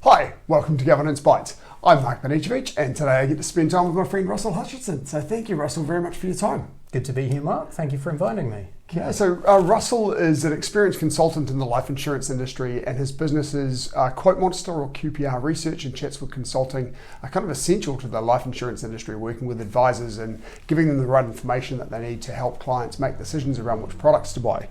Hi, welcome to Governance Bites. I'm Mark Benicevic, and today I get to spend time with my friend Russell Hutchinson. So thank you, Russell, very much for your time. Good to be here, Mark. Thank you for inviting me. Yeah, so Russell is an experienced consultant in the life insurance industry, and his business is Quote Monster or QPR Research and Chatswood Consulting are kind of essential to the life insurance industry, working with advisors and giving them the right information that they need to help clients make decisions around which products to buy.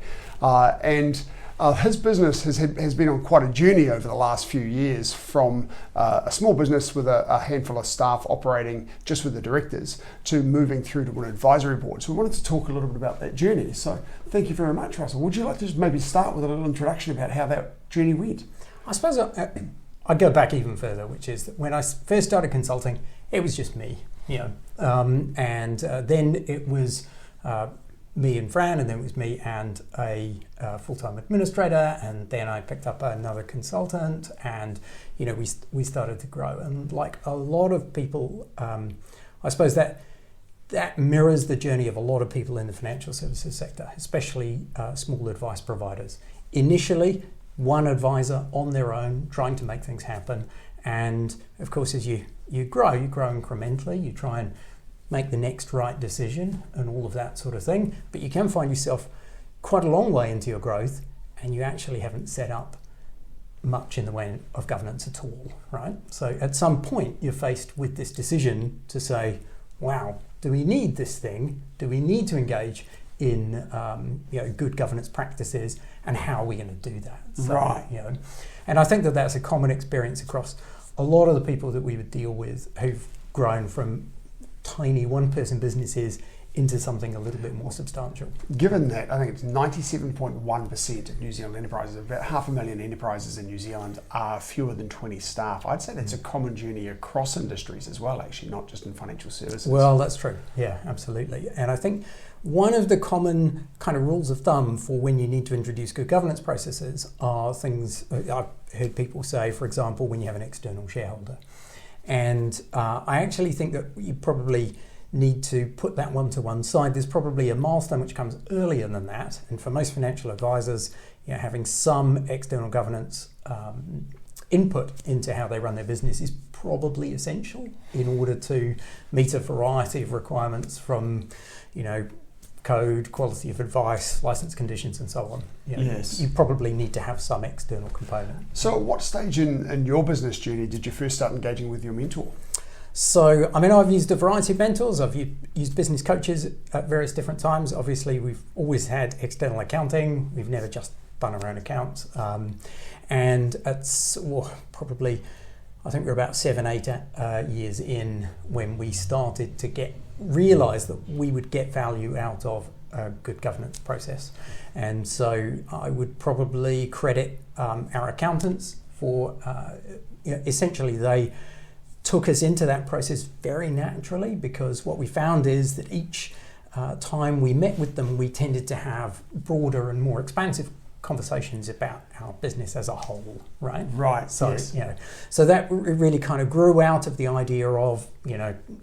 His business has been on quite a journey over the last few years, from a small business with a handful of staff operating just with the directors to moving through to an advisory board. So we wanted to talk a little bit about that journey. So thank you very much, Russell. Would you like to just maybe start with a little introduction about how that journey went? I suppose I'd go back even further, which is that when I first started consulting, it was just me, then it was me and Fran, and then it was me and a full-time administrator, and then I picked up another consultant, and we started to grow. And like a lot of people, I suppose that mirrors the journey of a lot of people in the financial services sector, especially small advice providers. Initially, one advisor on their own trying to make things happen, and of course as you grow incrementally. You try and make the next right decision and all of that sort of thing. But you can find yourself quite a long way into your growth and you actually haven't set up much in the way of governance at all, right? So at some point you're faced with this decision to say, wow, do we need this thing? Do we need to engage in good governance practices, and how are we going to do that? So, right. And I think that that's a common experience across a lot of the people that we would deal with who've grown from tiny one-person businesses into something a little bit more substantial. Given that, I think it's 97.1% of New Zealand enterprises, about 500,000 enterprises in New Zealand are fewer than 20 staff. I'd say that's a common journey across industries as well, actually, not just in financial services. Well, that's true. Yeah, absolutely. And I think one of the common kind of rules of thumb for when you need to introduce good governance processes are things I've heard people say, for example, when you have an external shareholder. And I actually think that you probably need to put that one to one side. There's probably a milestone which comes earlier than that. And for most financial advisors, having some external governance input into how they run their business is probably essential in order to meet a variety of requirements from, code, quality of advice, license conditions, and so on. Yes. You probably need to have some external component. So at what stage in your business journey did you first start engaging with your mentor? So, I've used a variety of mentors. I've used business coaches at various different times. Obviously, we've always had external accounting. We've never just done our own accounts. And it's probably, I think we're about 7-8 years in when we started to realise that we would get value out of a good governance process. And so I would probably credit our accountants for, essentially they took us into that process very naturally, because what we found is that each time we met with them, we tended to have broader and more expansive conversations about our business as a whole, right? Right. So, yes. So that really kind of grew out of the idea of,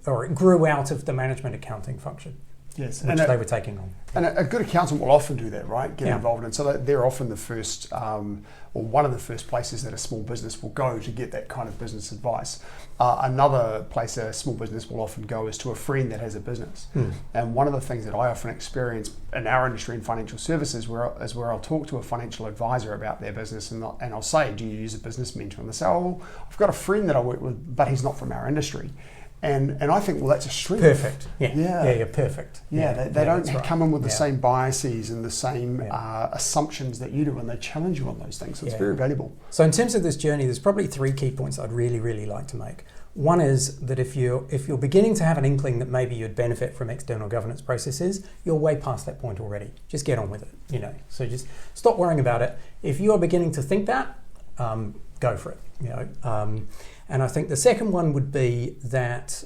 or it grew out of the management accounting function. Yes, which they were taking on. And a good accountant will often do that, right? Get involved in. So they're often the first, or one of the first places that a small business will go to get that kind of business advice. Another place a small business will often go is to a friend that has a business. And one of the things that I often experience in our industry in financial services is where I'll talk to a financial advisor about their business, and I'll say, do you use a business mentor? And they say, oh, I've got a friend that I work with, but he's not from our industry. And I think, well, that's a strength. Perfect. Yeah, perfect. They don't come in with the same biases and the same assumptions that you do, and they challenge you on those things. So it's very valuable. So in terms of this journey, there's probably 3 key points I'd really, really like to make. One is that if you're beginning to have an inkling that maybe you'd benefit from external governance processes, you're way past that point already. Just get on with it. So just stop worrying about it. If you're beginning to think that, go for it. And I think the second one would be that,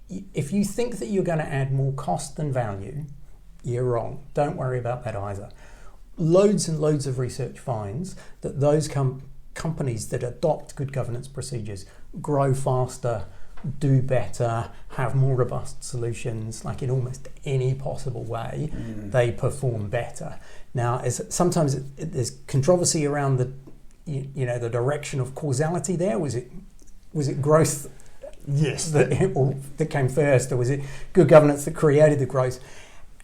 if you think that you're going to add more cost than value, you're wrong. Don't worry about that either. Loads and loads of research finds that those companies that adopt good governance procedures grow faster, do better, have more robust solutions, like in almost any possible way, they perform better. Now, sometimes there's controversy around the direction of causality there? Was it growth? Yes. That came first, or was it good governance that created the growth?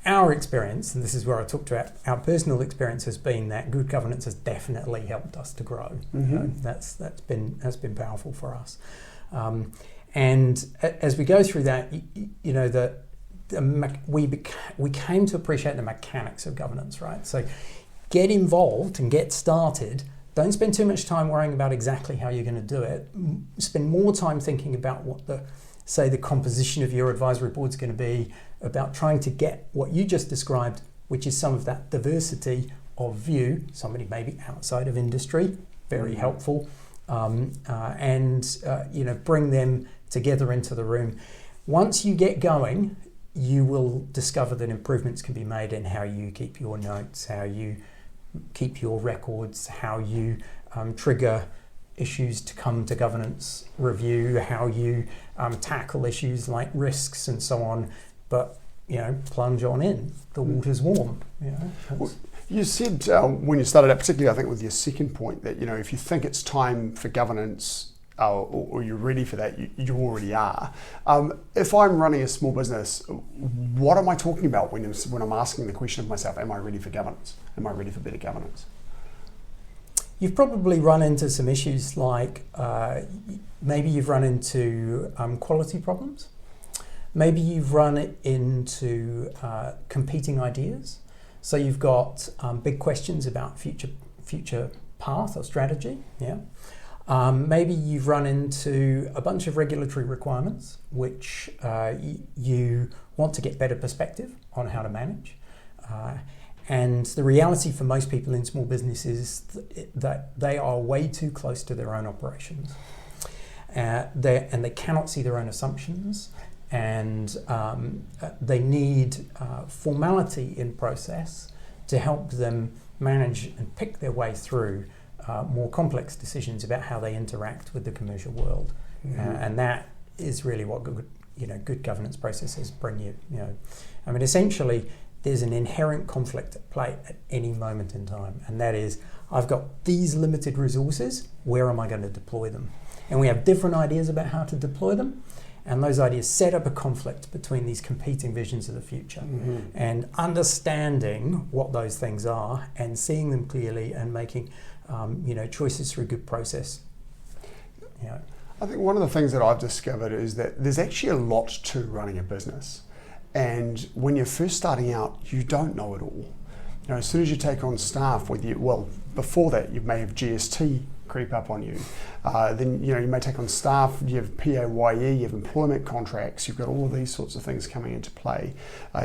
Our experience, and this is where I talk to our personal experience, has been that good governance has definitely helped us to grow. That's been powerful for us. And as we go through that, we came to appreciate the mechanics of governance, right? So get involved and get started. Don't spend too much time worrying about exactly how you're going to do it. Spend more time thinking about what the composition of your advisory board is going to be, about trying to get what you just described, which is some of that diversity of view, somebody maybe outside of industry, very helpful, and bring them together into the room. Once you get going, you will discover that improvements can be made in how you keep your notes, how you keep your records, how you trigger issues to come to governance review, how you tackle issues like risks and so on. But plunge on in. The water's warm. Well, you said when you started out, particularly I think with your second point, that if you think it's time for governance or you're ready for that, you already are. If I'm running a small business, what am I talking about when I'm asking the question of myself, am I ready for governance? Am I ready for better governance? You've probably run into some issues like maybe you've run into quality problems. Maybe you've run into competing ideas. So you've got big questions about future path or strategy. Maybe you've run into a bunch of regulatory requirements which you want to get better perspective on how to manage. And the reality for most people in small business is that they are way too close to their own operations. And they cannot see their own assumptions. And they need formality in process to help them manage and pick their way through more complex decisions about how they interact with the commercial world. And that is really what good governance processes bring you. Essentially, there's an inherent conflict at play at any moment in time, and that is, I've got these limited resources, where am I going to deploy them? And we have different ideas about how to deploy them. And those ideas set up a conflict between these competing visions of the future. And understanding what those things are and seeing them clearly and making choices through good process. I think one of the things that I've discovered is that there's actually a lot to running a business. And when you're first starting out, you don't know it all. As soon as you take on staff before that you may have GST creep up on you. Then you may take on staff, you have PAYE, you have employment contracts, you've got all of these sorts of things coming into play.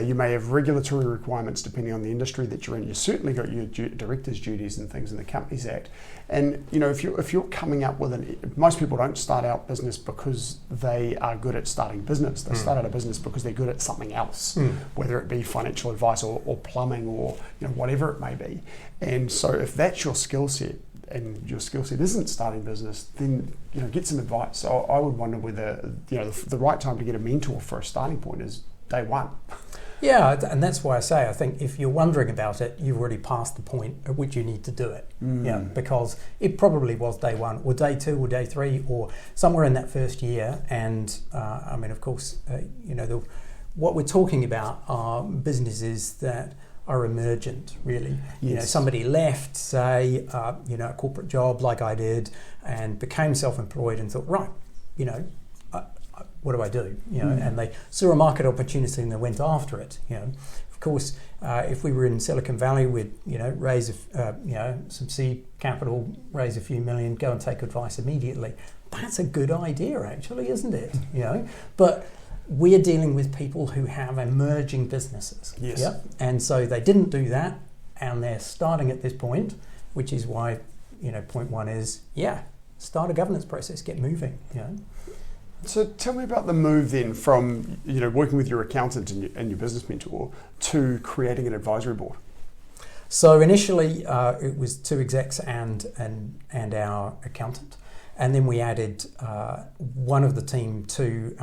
You may have regulatory requirements depending on the industry that you're in. You've certainly got your director's duties and things in the Companies Act. And if you're coming up with most people don't start out business because they are good at starting business. They start out a business because they're good at something else, whether it be financial advice or plumbing or whatever it may be. And so if that's your skill set, and your skill set isn't starting business, then get some advice. So I would wonder whether the right time to get a mentor for a starting point is day one. Yeah, and that's why I say I think if you're wondering about it, you've already passed the point at which you need to do it. Because it probably was day one, or day two, or day three, or somewhere in that first year. And of course, what we're talking about are businesses that are emergent, really. Yes. Somebody left, say, a corporate job like I did, and became self-employed and thought, right, what do I do? And they saw a market opportunity and they went after it. Of course, if we were in Silicon Valley, we'd raise some seed capital, raise a few million, go and take advice immediately. That's a good idea, actually, isn't it? But we're dealing with people who have emerging businesses. Yes. And so they didn't do that, and they're starting at this point, which is why, point one is, start a governance process, get moving. So tell me about the move then from working with your accountant and your business mentor to creating an advisory board. So initially it was two execs and our accountant, and then we added one of the team to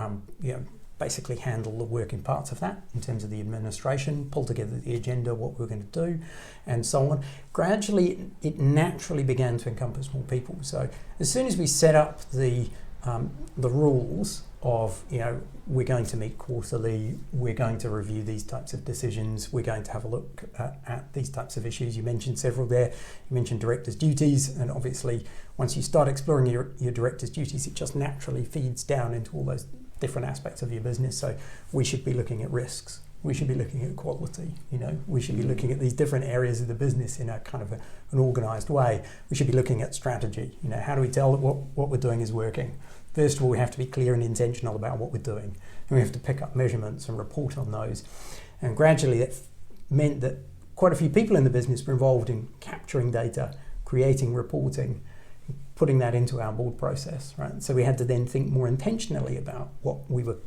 basically handle the working parts of that in terms of the administration, pull together the agenda, what we're going to do, and so on. Gradually, it naturally began to encompass more people. So as soon as we set up the rules of, we're going to meet quarterly, we're going to review these types of decisions, we're going to have a look at these types of issues. You mentioned several there. You mentioned directors' duties, and obviously once you start exploring your director's duties, it just naturally feeds down into all those different aspects of your business. So we should be looking at risks, we should be looking at quality, we should be looking at these different areas of the business in a kind of an organised way. We should be looking at strategy. How do we tell that what we're doing is working? First of all, we have to be clear and intentional about what we're doing, and we have to pick up measurements and report on those. And gradually that meant that quite a few people in the business were involved in capturing data, creating reporting, putting that into our board process, right? So we had to then think more intentionally about what we were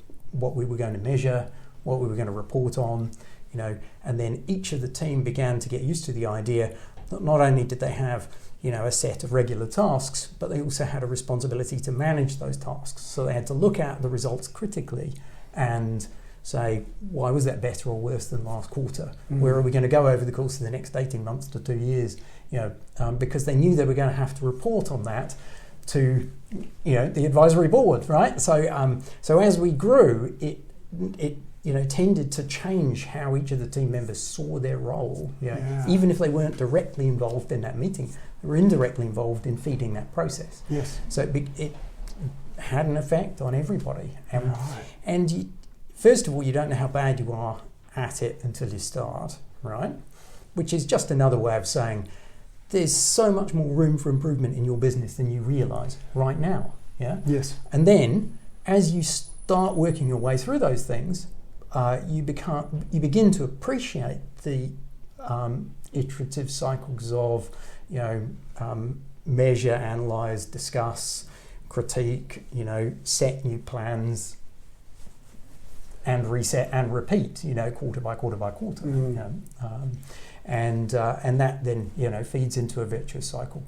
going to measure, what we were going to report on, and then each of the team began to get used to the idea that not only did they have a set of regular tasks, but they also had a responsibility to manage those tasks. So they had to look at the results critically and say, why was that better or worse than last quarter? Where are we going to go over the course of the next 18 months to 2 years? Because they knew they were going to have to report on that to the advisory board, right? So as we grew, it tended to change how each of the team members saw their role. Even if they weren't directly involved in that meeting, they were indirectly involved in feeding that process. Yes. So it had an effect on everybody. Right. And first of all, you don't know how bad you are at it until you start, right? Which is just another way of saying there's so much more room for improvement in your business than you realise right now. Yeah. Yes. And then as you start working your way through those things, you begin to appreciate the iterative cycles of measure, analyse, discuss, critique, set new plans, and reset and repeat, quarter by quarter by quarter, and that then feeds into a virtuous cycle.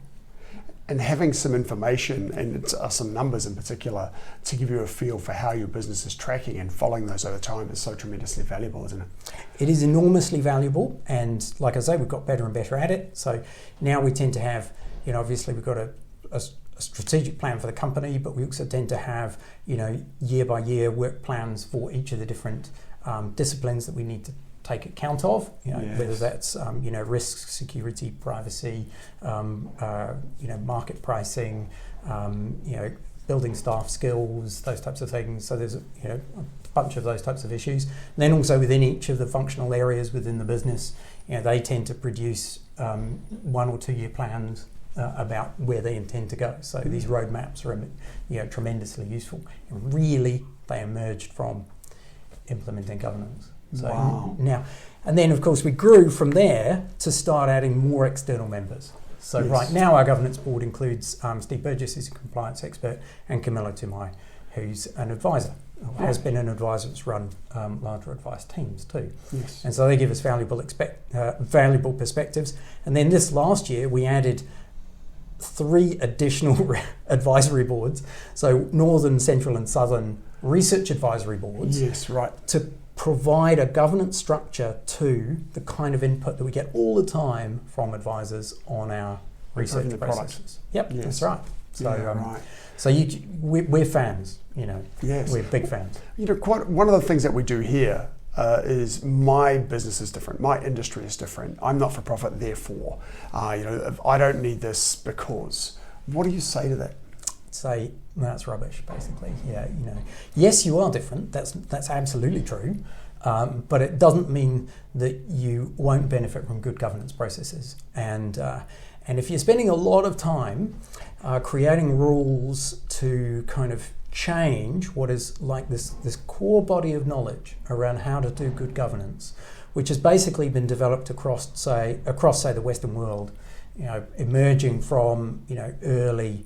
And having some information and some numbers in particular to give you a feel for how your business is tracking and following those over time is so tremendously valuable, isn't it? It is enormously valuable, and like I say, we've got better and better at it. So now we tend to have, obviously we've got a strategic plan for the company, but we also tend to have, year by year work plans for each of the different disciplines that we need to take account of, Yes. whether that's risk, security, privacy, market pricing, building staff skills, those types of things. So there's a bunch of those types of issues. And then also within each of the functional areas within the business, they tend to produce 1 or 2 year plans about where they intend to go. So these roadmaps are tremendously useful. And really, they emerged from implementing governance. So wow. Now, and then of course we grew from there to start adding more external members. So Yes. Right now our governance board includes Steve Burgess, who's a compliance expert, and Camilla Tumai, who's an advisor, has been an advisor that's run larger advice teams too. Yes. And so they give us valuable perspectives. And then this last year we added 3 additional advisory boards, so Northern, Central and Southern research advisory boards. Yes, right. To provide a governance structure to the kind of input that we get all the time from advisors on our research processes. Yep, Yes. That's right. So, right. So we're fans, Yes. We're big fans. Quite one of the things that we do here is my business is different. My industry is different. I'm not for profit, therefore, I don't need this because. What do you say to that? Say that's rubbish, basically. Yes, you are different. That's absolutely true, but it doesn't mean that you won't benefit from good governance processes. And if you're spending a lot of time creating rules to kind of change what is like this core body of knowledge around how to do good governance, which has basically been developed across the Western world, emerging from early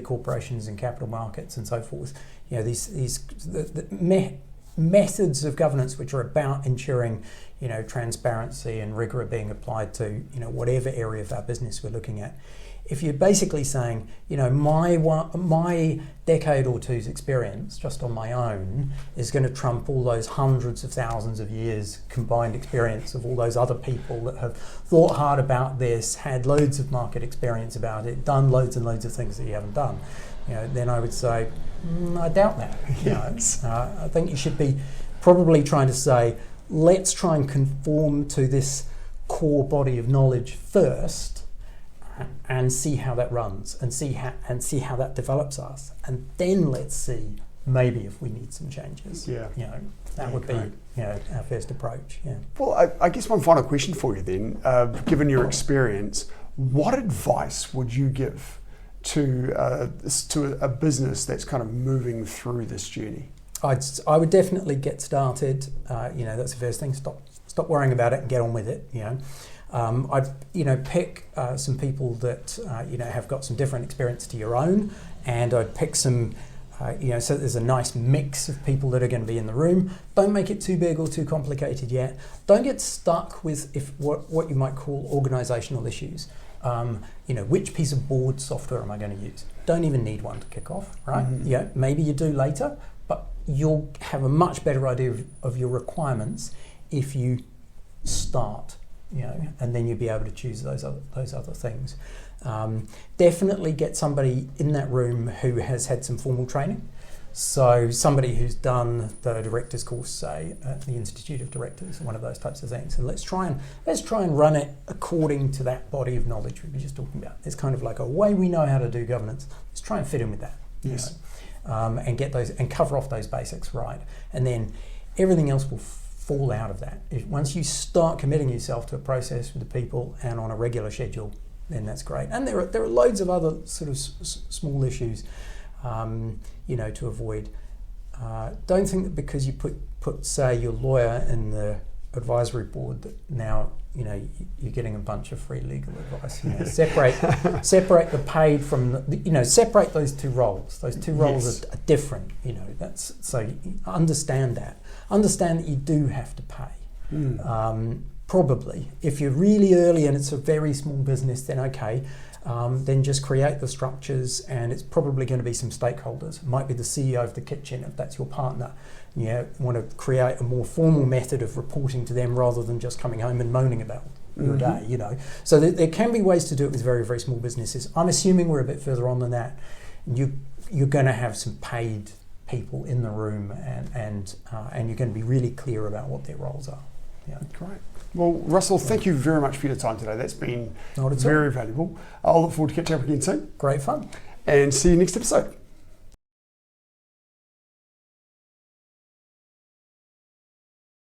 corporations and capital markets and so forth. The methods of governance which are about ensuring transparency and rigor being applied to whatever area of our business we're looking at. if you're basically saying, my decade or two's experience just on my own is going to trump all those hundreds of thousands of years combined experience of all those other people that have thought hard about this, had loads of market experience about it, done loads and loads of things that you haven't done, then I would say, I doubt that. Yes. I think you should be probably trying to say, let's try and conform to this core body of knowledge first, and see how that runs, and see how that develops us, and then let's see maybe if we need some changes. That would be our first approach. Well, I guess one final question for you then, given your experience, what advice would you give to a business that's kind of moving through this journey? I would definitely get started. That's the first thing. Stop worrying about it and get on with it. I'd pick some people that have got some different experience to your own, and I'd pick some so there's a nice mix of people that are going to be in the room. Don't make it too big or too complicated yet. Don't get stuck with what you might call organisational issues. Which piece of board software am I going to use? Don't even need one to kick off, right? Mm-hmm. Maybe you do later, but you'll have a much better idea of your requirements if you start, and then you'll be able to choose those other things. Definitely get somebody in that room who has had some formal training. So somebody who's done the director's course, say, at the Institute of Directors, one of those types of things. And let's try and run it according to that body of knowledge we were just talking about. It's kind of like a way we know how to do governance. Let's try and fit in with that. Yes. And get those and cover off those basics right. And then everything else will fall out of that. Once you start committing yourself to a process with the people and on a regular schedule, then that's great. And there are loads of other sort of small issues, to avoid. Don't think that because you put say your lawyer in the advisory board that now you're getting a bunch of free legal advice. Separate the paid from the, separate those two roles. Those two roles Yes. are different. That's so understand that. Understand that you do have to pay. Probably, if you're really early and it's a very small business, then okay. Then just create the structures, and it's probably going to be some stakeholders. It might be the CEO of the kitchen if that's your partner. You want to create a more formal method of reporting to them rather than just coming home and moaning about your day. So there can be ways to do it with very, very small businesses. I'm assuming we're a bit further on than that. You're going to have some paid people in the room, and you're going to be really clear about what their roles are. Yeah. Great. Well, Russell, thank you very much for your time today. That's been very valuable. I'll look forward to catching up again soon. Great fun. And see you next episode.